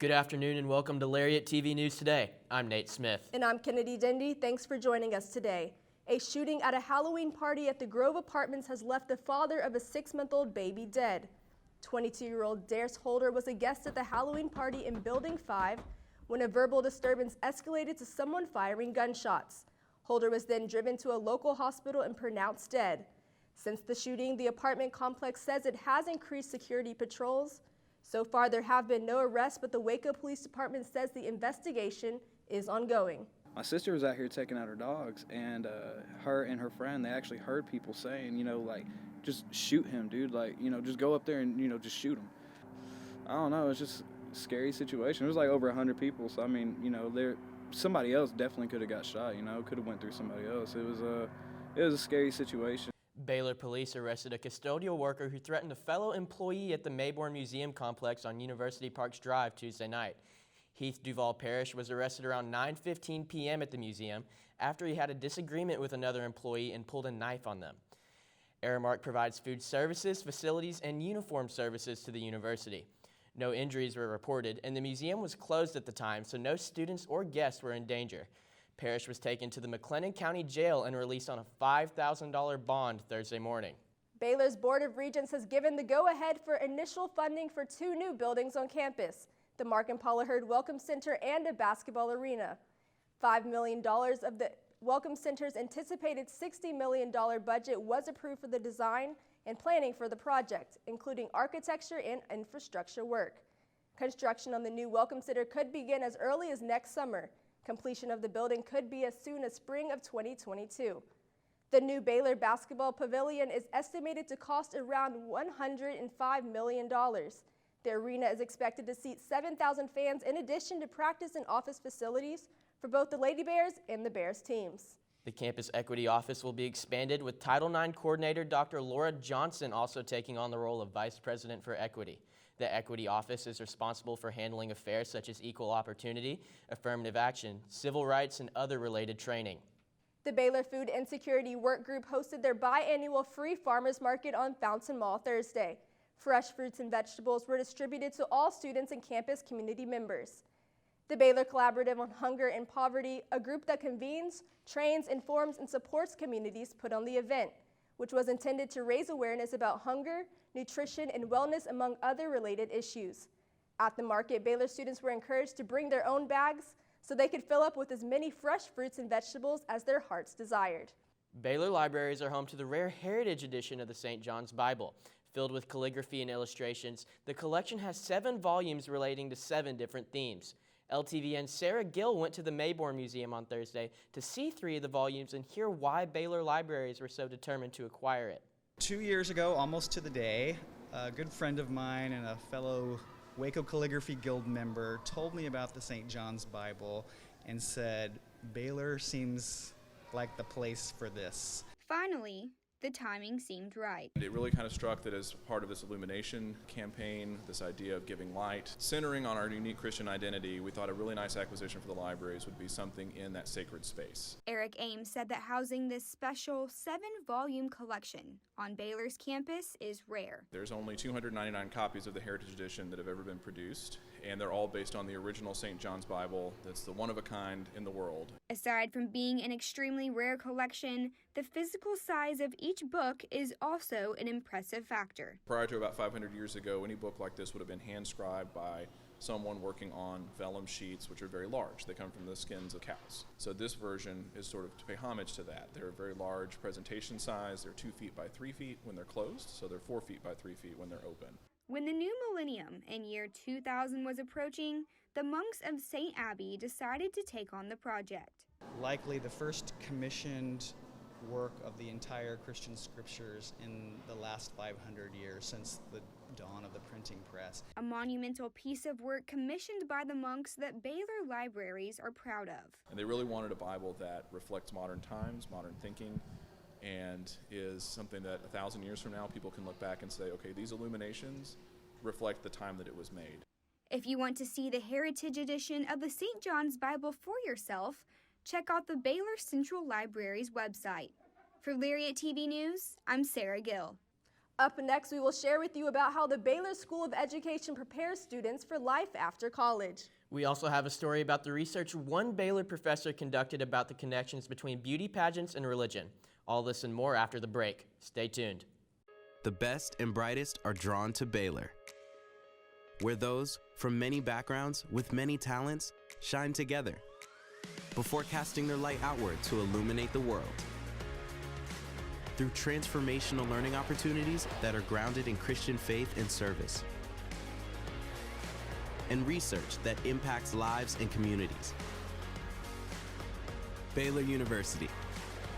Good afternoon and welcome to Lariat TV News Today. I'm Nate Smith. And I'm Kennedy Dendy. Thanks for joining us today. A shooting at a Halloween party at the Grove Apartments has left the father of a 6-month-old baby dead. 22-year-old Darius Holder was a guest at the Halloween party in Building 5 when a verbal disturbance escalated to someone firing gunshots. Holder was then driven to a local hospital and pronounced dead. Since the shooting, the apartment complex says it has increased security patrols. So far, there have been no arrests, but the Waco Police Department says the investigation is ongoing. My sister was out here taking out her dogs, and her and her friend, they actually heard people saying, just shoot him, dude. Just go up there and, just shoot him. I don't know. It's just a scary situation. It was like over 100 people, so, somebody else definitely could have got shot, could have went through somebody else. It was a scary situation. Baylor police arrested a custodial worker who threatened a fellow employee at the Mayborn Museum complex on University Parks Drive Tuesday night. Heath Duval Parrish was arrested around 9:15 p.m. at the museum after he had a disagreement with another employee and pulled a knife on them. Aramark provides food services, facilities, and uniform services to the university. No injuries were reported, and the museum was closed at the time, so no students or guests were in danger. Parrish was taken to the McLennan County Jail and released on a $5,000 bond Thursday morning. Baylor's Board of Regents has given the go-ahead for initial funding for 2 new buildings on campus, the Mark and Paula Hurd Welcome Center and a basketball arena. $5 million of the Welcome Center's anticipated $60 million budget was approved for the design and planning for the project, including architecture and infrastructure work. Construction on the new Welcome Center could begin as early as next summer. Completion of the building could be as soon as spring of 2022. The new Baylor basketball pavilion is estimated to cost around $105 million. The arena is expected to seat 7,000 fans in addition to practice and office facilities for both the Lady Bears and the Bears teams. The Campus Equity Office will be expanded with Title IX Coordinator Dr. Laura Johnson also taking on the role of Vice President for Equity. The Equity Office is responsible for handling affairs such as equal opportunity, affirmative action, civil rights, and other related training. The Baylor Food Insecurity Work Group hosted their biannual free farmers market on Fountain Mall Thursday. Fresh fruits and vegetables were distributed to all students and campus community members. The Baylor Collaborative on Hunger and Poverty, a group that convenes, trains, informs, and supports communities, put on the event, which was intended to raise awareness about hunger, nutrition, and wellness among other related issues. At the market, Baylor students were encouraged to bring their own bags so they could fill up with as many fresh fruits and vegetables as their hearts desired. Baylor libraries are home to the rare heritage edition of the St. John's Bible. Filled with calligraphy and illustrations, the collection has 7 volumes relating to 7 different themes. LTVN's Sarah Gill went to the Mayborn Museum on Thursday to see 3 of the volumes and hear why Baylor libraries were so determined to acquire it. 2 years ago, almost to the day, a good friend of mine and a fellow Waco Calligraphy Guild member told me about the St. John's Bible and said, Baylor seems like the place for this. Finally, the timing seemed right. It really kind of struck that as part of this illumination campaign, this idea of giving light, centering on our unique Christian identity, we thought a really nice acquisition for the libraries would be something in that sacred space. Eric Ames said that housing this special 7-volume collection on Baylor's campus is rare. There's only 299 copies of the Heritage Edition that have ever been produced, and they're all based on the original St. John's Bible that's the one of a kind in the world. Aside from being an extremely rare collection, the physical size of each book is also an impressive factor. Prior to about 500 years ago, any book like this would have been hand-scribed by someone working on vellum sheets, which are very large. They come from the skins of cows. So this version is sort of to pay homage to that. They're a very large presentation size. They're 2 feet by 3 feet when they're closed, so they're 4 feet by 3 feet when they're open. When the new millennium in year 2000 was approaching, the monks of St. Abbey decided to take on the project. Likely the first commissioned work of the entire Christian scriptures in the last 500 years since the dawn of the printing press. A monumental piece of work commissioned by the monks that Baylor libraries are proud of. And they really wanted a Bible that reflects modern times, modern thinking, and is something that 1,000 years from now people can look back and say, okay, these illuminations reflect the time that it was made. If you want to see the Heritage Edition of the St. John's Bible for yourself, check out the Baylor Central Library's website. For Lariat TV News, I'm Sarah Gill. Up next, we will share with you about how the Baylor School of Education prepares students for life after college. We also have a story about the research one Baylor professor conducted about the connections between beauty pageants and religion. All this and more after the break. Stay tuned. The best and brightest are drawn to Baylor, where those from many backgrounds with many talents shine together before casting their light outward to illuminate the world. Through transformational learning opportunities that are grounded in Christian faith and service, and research that impacts lives and communities. Baylor University,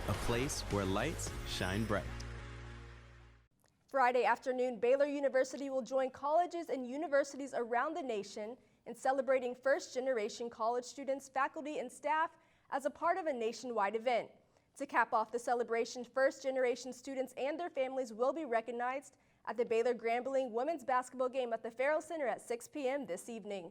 a place where lights shine bright. Friday afternoon, Baylor University will join colleges and universities around the nation in celebrating first-generation college students, faculty, and staff as a part of a nationwide event. To cap off the celebration, first-generation students and their families will be recognized at the Baylor Grambling women's basketball game at the Farrell Center at 6 p.m. this evening.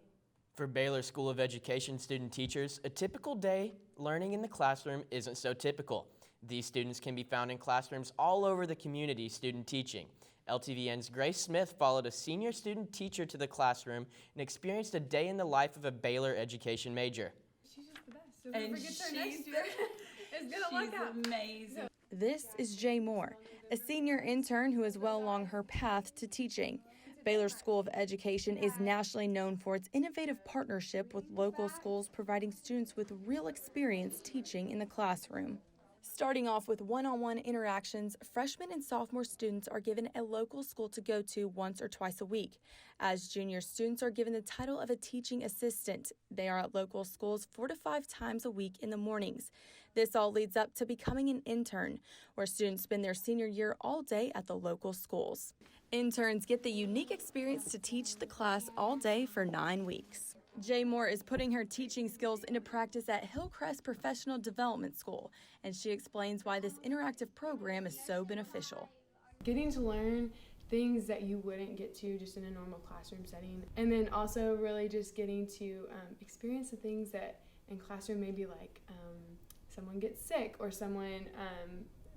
For Baylor School of Education student teachers, a typical day learning in the classroom isn't so typical. These students can be found in classrooms all over the community student teaching. LTVN's Grace Smith followed a senior student teacher to the classroom and experienced a day in the life of a Baylor education major. She's just the best. So whoever gets her next year is gonna luck out. Amazing. This is Jay Moore, a senior intern who is well along her path to teaching. Baylor School of Education is nationally known for its innovative partnership with local schools, providing students with real experience teaching in the classroom. Starting off with one-on-one interactions, freshmen and sophomore students are given a local school to go to once or twice a week. As junior students are given the title of a teaching assistant. They are at local schools 4 to 5 times a week in the mornings. This all leads up to becoming an intern, where students spend their senior year all day at the local schools. Interns get the unique experience to teach the class all day for 9 weeks. Jay Moore is putting her teaching skills into practice at Hillcrest Professional Development School, and she explains why this interactive program is so beneficial. Getting to learn things that you wouldn't get to just in a normal classroom setting, and then also really just getting to experience the things that in classroom maybe like someone gets sick or someone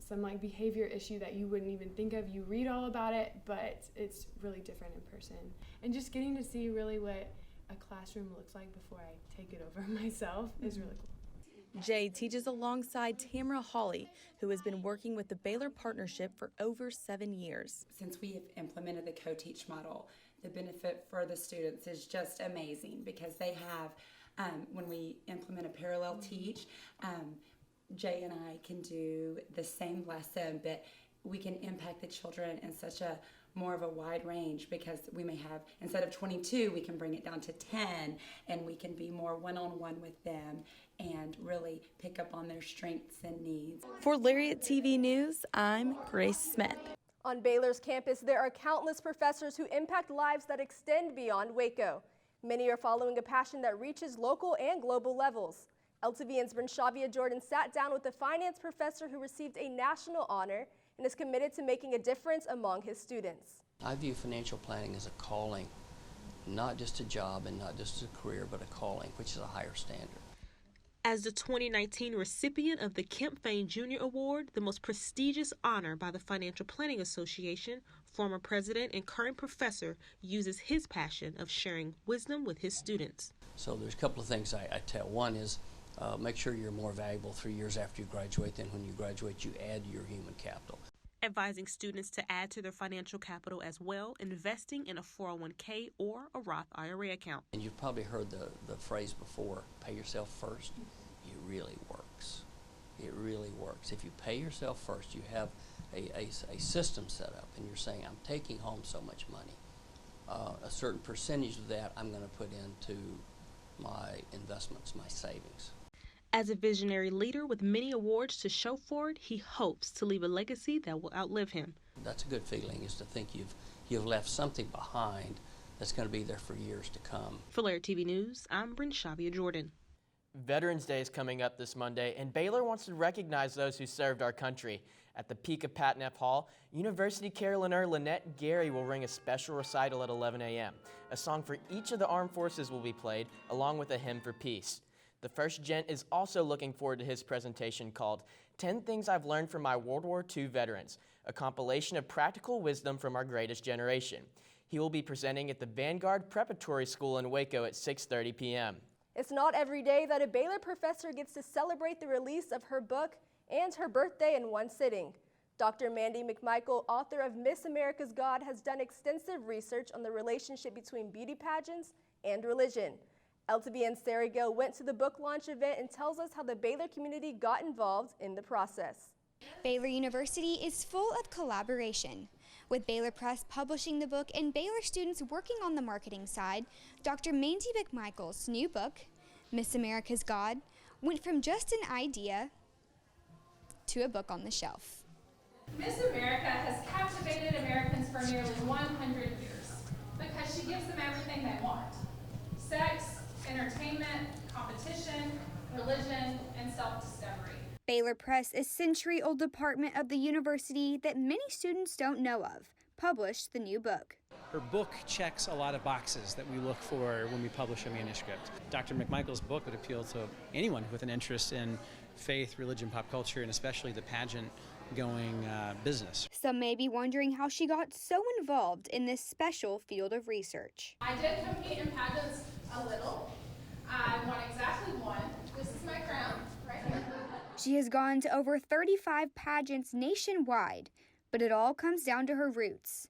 some like behavior issue that you wouldn't even think of. You read all about it, but it's really different in person. And just getting to see really what a classroom looks like before I take it over myself is really cool. Jay teaches alongside Tamara Hawley, who has been working with the Baylor Partnership for over 7 years. Since we have implemented the co-teach model, the benefit for the students is just amazing because they have, when we implement a parallel teach, Jay and I can do the same lesson, but we can impact the children in such a more of a wide range because we may have, instead of 22, we can bring it down to 10, and we can be more one-on-one with them and really pick up on their strengths and needs. For Lariat TV News, I'm Grace Smith. On Baylor's campus, there are countless professors who impact lives that extend beyond Waco. Many are following a passion that reaches local and global levels. LTVN's Brinshavia Jordan sat down with a finance professor who received a national honor and is committed to making a difference among his students. I view financial planning as a calling, not just a job and not just a career, but a calling, which is a higher standard. As the 2019 recipient of the Kemp Fain Jr. Award, the most prestigious honor by the Financial Planning Association, former president and current professor uses his passion of sharing wisdom with his students. So there's a couple of things I tell. One is make sure you're more valuable 3 years after you graduate than when you graduate. You add to your human capital. Advising students to add to their financial capital as well, investing in a 401k or a Roth IRA account. And you've probably heard the phrase before, pay yourself first. It really works. It really works. If you pay yourself first, you have a system set up, and you're saying, I'm taking home so much money. A certain percentage of that I'm going to put into my investments, my savings. As a visionary leader with many awards to show for it, he hopes to leave a legacy that will outlive him. That's a good feeling, is to think you've left something behind that's going to be there for years to come. For Lariat TV News, I'm Brinshavia Jordan. Veterans Day is coming up this Monday, and Baylor wants to recognize those who served our country. At the peak of Pat Neff Hall, University Caroliner Lynette Gary will ring a special recital at 11 a.m. A song for each of the armed forces will be played, along with a hymn for peace. The first gent is also looking forward to his presentation called 10 Things I've Learned from My World War II Veterans, a compilation of practical wisdom from our greatest generation. He will be presenting at the Vanguard Preparatory School in Waco at 6:30 p.m. It's not every day that a Baylor professor gets to celebrate the release of her book and her birthday in one sitting. Dr. Mandy McMichael, author of Miss America's God, has done extensive research on the relationship between beauty pageants and religion. LTVN's Sarah Gill went to the book launch event and tells us how the Baylor community got involved in the process. Baylor University is full of collaboration. With Baylor Press publishing the book and Baylor students working on the marketing side, Dr. Mandy McMichael's new book, Miss America's God, went from just an idea to a book on the shelf. Miss America has captivated Americans for nearly 100 years because she gives them everything they want: sex, entertainment, competition, religion, and self-discovery. Baylor Press, a century-old department of the university that many students don't know of, published the new book. Her book checks a lot of boxes that we look for when we publish a manuscript. Dr. McMichael's book would appeal to anyone with an interest in faith, religion, pop culture, and especially the pageant-going business. Some may be wondering how she got so involved in this special field of research. I did compete in pageants a little. I won exactly one. This is my crown right here. She has gone to over 35 pageants nationwide, but it all comes down to her roots.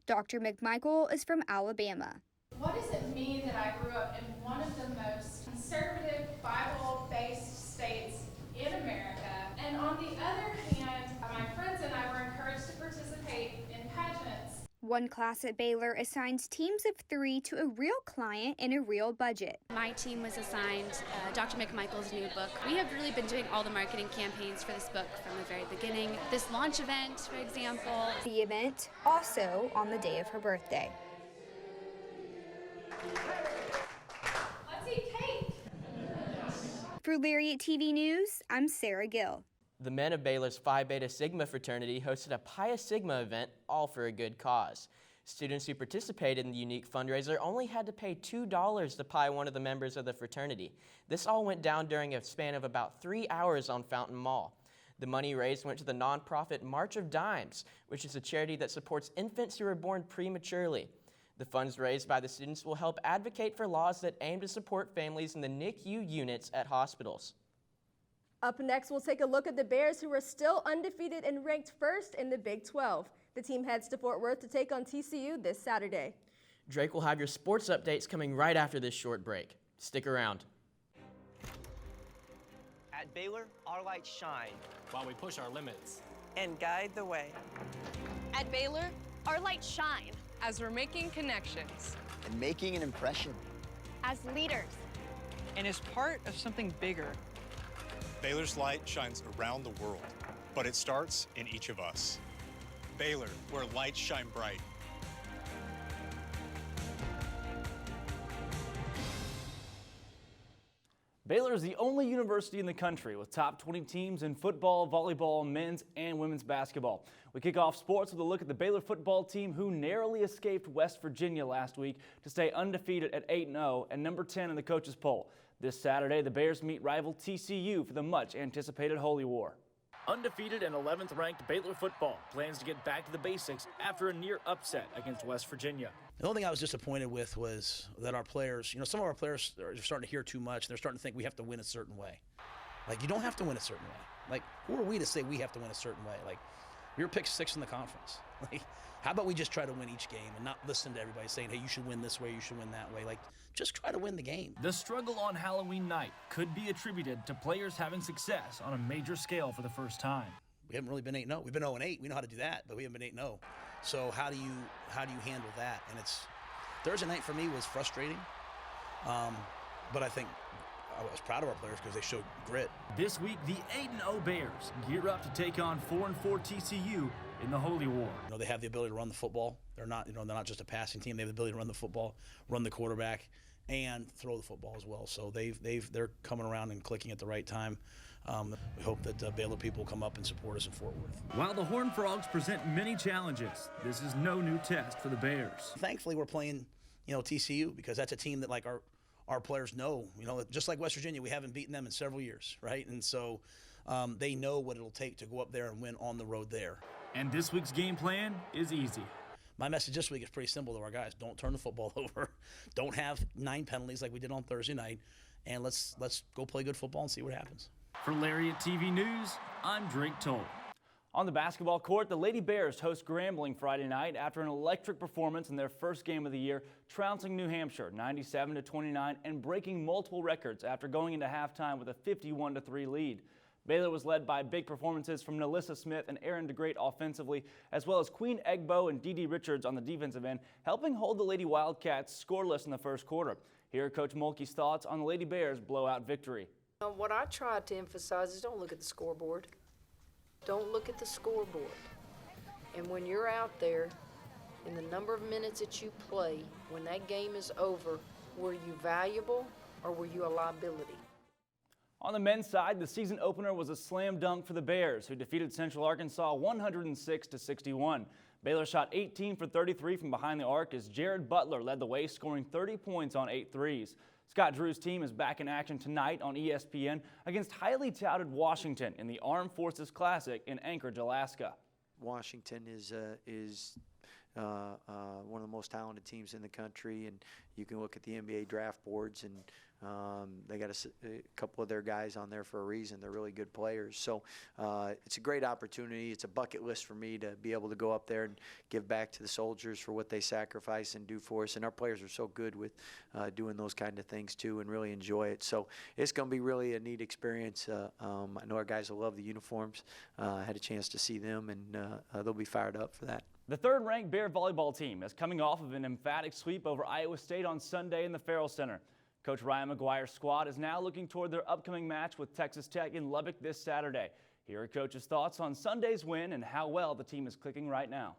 Dr. McMichael is from Alabama. What does it mean that I grew up in one of the most conservative, Bible-based states in America? And on the other hand, my friends and I were encouraged to participate in pageants. One class at Baylor assigns teams of 3 to a real client and a real budget. My team was assigned Dr. McMichael's new book. We have really been doing all the marketing campaigns for this book from the very beginning. This launch event, for example. The event also on the day of her birthday. Let's eat cake! For Lariat TV News, I'm Sarah Gill. The men of Baylor's Phi Beta Sigma fraternity hosted a Pi Sigma event, all for a good cause. Students who participated in the unique fundraiser only had to pay $2 to pie one of the members of the fraternity. This all went down during a span of about 3 hours on Fountain Mall. The money raised went to the nonprofit March of Dimes, which is a charity that supports infants who are born prematurely. The funds raised by the students will help advocate for laws that aim to support families in the NICU units at hospitals. Up next, we'll take a look at the Bears, who are still undefeated and ranked first in the Big 12. The team heads to Fort Worth to take on TCU this Saturday. Drake will have your sports updates coming right after this short break. Stick around. At Baylor, our lights shine while we push our limits and guide the way. At Baylor, our lights shine as we're making connections and making an impression. As leaders. And as part of something bigger. Baylor's light shines around the world, but it starts in each of us. Baylor, where lights shine bright. Baylor is the only university in the country with top 20 teams in football, volleyball, men's and women's basketball. We kick off sports with a look at the Baylor football team, who narrowly escaped West Virginia last week to stay undefeated at 8-0 and number 10 in the coaches' poll. This Saturday, the Bears meet rival TCU for the much-anticipated Holy War. Undefeated and 11th-ranked Baylor football plans to get back to the basics after a near upset against West Virginia. The only thing I was disappointed with was that our players, some of our players are starting to hear too much. They're starting to think we have to win a certain way. Like, you don't have to win a certain way. Like, who are we to say we have to win a certain way? Like, we were picked 6th in the conference. Like, how about we just try to win each game and not listen to everybody saying, hey, you should win this way, you should win that way. Like, just try to win the game. The struggle on Halloween night could be attributed to players having success on a major scale for the first time. We haven't really been 8-0. We've been 0-8. We know how to do that, but we haven't been 8-0. So how do you handle that? And it's Thursday night for me was frustrating, but I think I was proud of our players because they showed grit. This week, the 8-0 Bears gear up to take on 4-4 TCU in the Holy War. They have the ability to run the football. They're not just a passing team. They have the ability to run the football, run the quarterback, and throw the football as well. So they're coming around and clicking at the right time. We hope that Baylor people come up and support us in Fort Worth. While the Horned Frogs present many challenges, this is no new test for the Bears. Thankfully, we're playing, TCU, because that's a team that, like, our our players know, just like West Virginia, we haven't beaten them in several years, right? And so they know what it'll take to go up there and win on the road there. And this week's game plan is easy. My message this week is pretty simple to our guys. Don't turn the football over. Don't have 9 penalties like we did on Thursday night. And let's go play good football and see what happens. For Lariat TV News, I'm Drake Toll. On the basketball court, the Lady Bears host Grambling Friday night after an electric performance in their first game of the year, trouncing New Hampshire 97-29 and breaking multiple records after going into halftime with a 51-3 lead. Baylor was led by big performances from Nalissa Smith and Erin DeGreat offensively, as well as Queen Egbo and Dee Dee Richards on the defensive end, helping hold the Lady Wildcats scoreless in the first quarter. Here are Coach Mulkey's thoughts on the Lady Bears' blowout victory. What I try to emphasize is don't look at the scoreboard. Don't look at the scoreboard. And when you're out there, in the number of minutes that you play, when that game is over, were you valuable or were you a liability? On the men's side, the season opener was a slam dunk for the Bears, who defeated Central Arkansas 106-61. Baylor shot 18 for 33 from behind the arc as Jared Butler led the way, scoring 30 points on 8 threes. Scott Drew's team is back in action tonight on ESPN against highly touted Washington in the Armed Forces Classic in Anchorage, Alaska. Washington is one of the most talented teams in the country, and you can look at the NBA draft boards, and they got a couple of their guys on there for a reason. They're really good players. So it's a great opportunity. It's a bucket list for me to be able to go up there and give back to the soldiers for what they sacrifice and do for us. And our players are so good with doing those kind of things too, and really enjoy it. So it's going to be really a neat experience. I know our guys will love the uniforms. I had a chance to see them, and they'll be fired up for that. The third-ranked Bear volleyball team is coming off of an emphatic sweep over Iowa State on Sunday in the Farrell Center. Coach Ryan McGuire's squad is now looking toward their upcoming match with Texas Tech in Lubbock this Saturday. Here are Coach's thoughts on Sunday's win and how well the team is clicking right now.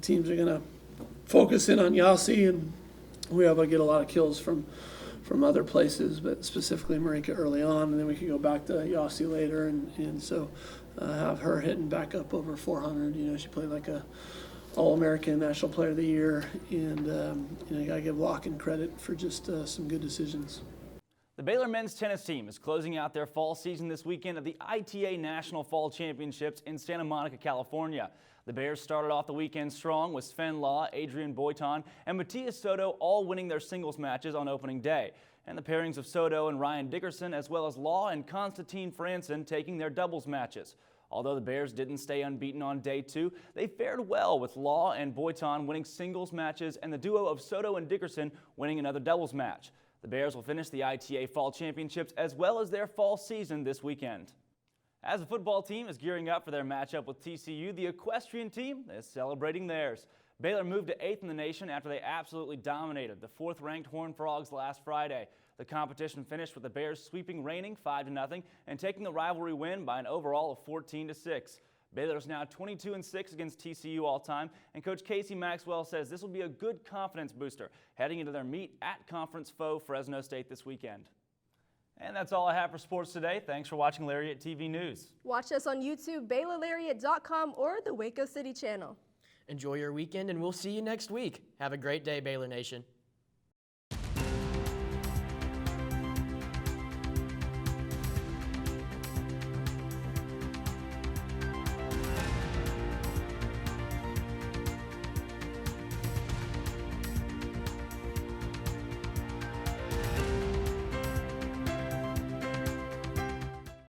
Teams are going to focus in on Yossi, and we were able to get a lot of kills from other places, but specifically Marika early on, and then we could go back to Yossi later, and so have her hitting back up over 400. She played like a All-American National Player of the Year, and you got to give Locken credit for just some good decisions. The Baylor men's tennis team is closing out their fall season this weekend at the ITA National Fall Championships in Santa Monica, California. The Bears started off the weekend strong with Sven Law, Adrian Boiton, and Matthias Soto all winning their singles matches on opening day. And the pairings of Soto and Ryan Dickerson, as well as Law and Konstantin Franson, taking their doubles matches. Although the Bears didn't stay unbeaten on day 2, they fared well with Law and Boiton winning singles matches and the duo of Soto and Dickerson winning another doubles match. The Bears will finish the ITA Fall Championships as well as their fall season this weekend. As the football team is gearing up for their matchup with TCU, the equestrian team is celebrating theirs. Baylor moved to 8th in the nation after they absolutely dominated the 4th-ranked Horned Frogs last Friday. The competition finished with the Bears sweeping reigning 5-0 and taking the rivalry win by an overall of 14-6. Baylor is now 22-6 against TCU all-time, and Coach Casey Maxwell says this will be a good confidence booster heading into their meet at conference foe Fresno State this weekend. And that's all I have for sports today. Thanks for watching Lariat TV News. Watch us on YouTube, BaylorLariat.com, or the Waco City channel. Enjoy your weekend, and we'll see you next week. Have a great day, Baylor Nation.